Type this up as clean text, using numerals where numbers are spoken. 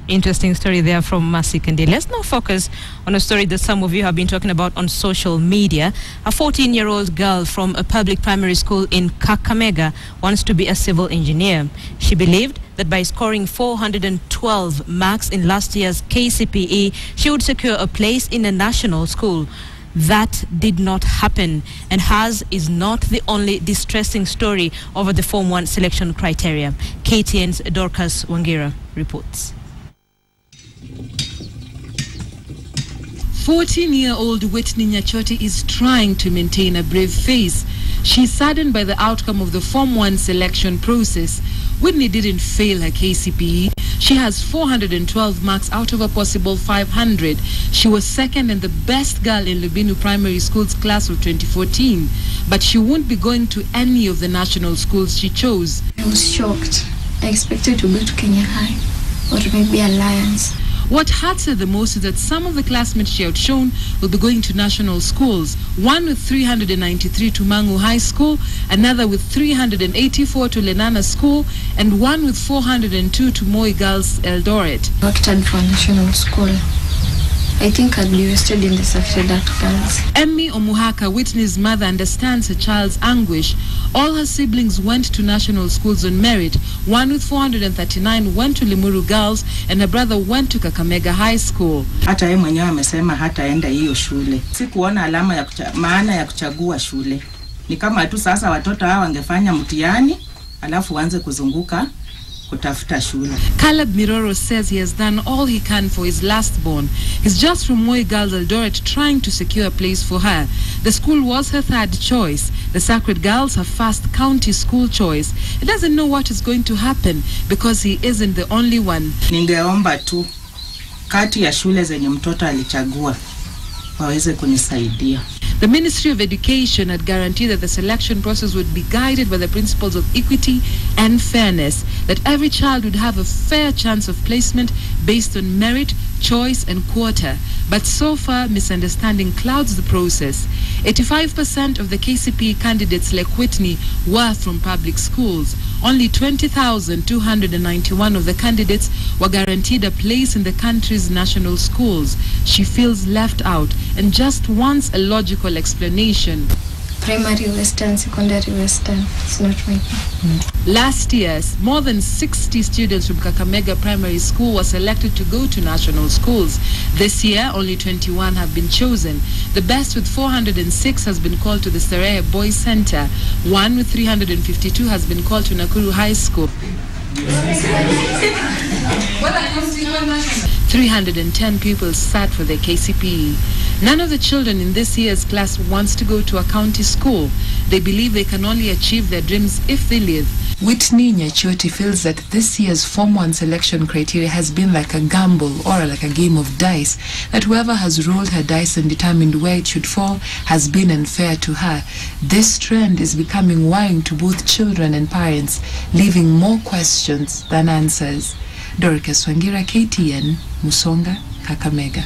Interesting story there from Mercy Kandi. Let's now focus on a story that some of you have been talking about on social media. A 14-year-old girl from a public primary school in Kakamega wants to be a civil engineer. She believed that by scoring 412 marks in last year's KCPE, she would secure a place in a national school. That did not happen, and hers is not the only distressing story over the Form 1 selection criteria. KTN's Dorcas Wangira reports. 14-year-old Whitney Nyachoti is trying to maintain a brave face. She's saddened by the outcome of the Form 1 selection process. Whitney didn't fail her KCPE. She has 412 marks out of a possible 500. She was second and the best girl in Lubinu Primary School's class of 2014. But she won't be going to any of the national schools she chose. I was shocked. I expected to go to Kenya High or maybe Alliance. What hurts her the most is that some of the classmates she outshone will be going to national schools. One with 393 to Mangu High School, another with 384 to Lenana School, and one with 402 to Moi Girls Eldoret. Worked hard for a national school. I think I'd be wasted in the Sacred Heart Girls. Emmy Omuhaka, Whitney's mother, understands her child's anguish. All her siblings went to national schools on merit. One with 439 went to Limuru Girls, and her brother went to Kakamega High School. Hata yeye mwenyewe amesema hataenda hiyo shule. Sikuona alama ya maana ya kuchagua shule. Ni kama tu sasa watoto hao wangefanya mtihani alafu waanze kuzunguka kutafuta shule. Caleb Miroro says he has done all he can for his last born. He's just from Moi Girls Eldoret trying to secure a place for her. The school was her third choice. The Sacred Girls her first county school choice. He doesn't know what is going to happen because he isn't the only one. Ningeomba tu kati ya shule zenye mtoto alichagua waweze kunisaidia. The Ministry of Education had guaranteed that the selection process would be guided by the principles of equity and fairness, that every child would have a fair chance of placement based on merit, choice and quota. But so far, misunderstanding clouds the process. 85% of the KCPE candidates like Whitney were from public schools. Only 20,291 of the candidates were guaranteed a place in the country's national schools. She feels left out and just wants a logical explanation. Primary Western, secondary Western, it's not my thing. Last year, more than 60 students from Kakamega Primary School were selected to go to national schools. This year, only 21 have been chosen. The best with 406 has been called to the Serehe Boys Center. One with 352 has been called to Nakuru High School. 310 pupils sat for their KCPE. None of the children in this year's class wants to go to a county school. They believe they can only achieve their dreams if they live. Whitney Nyachoti feels that this year's Form 1 selection criteria has been like a gamble or like a game of dice, that whoever has rolled her dice and determined where it should fall has been unfair to her. This trend is becoming worrying to both children and parents, leaving more questions than answers. Dorcas Wangira, KTN, Musonga, Kakamega.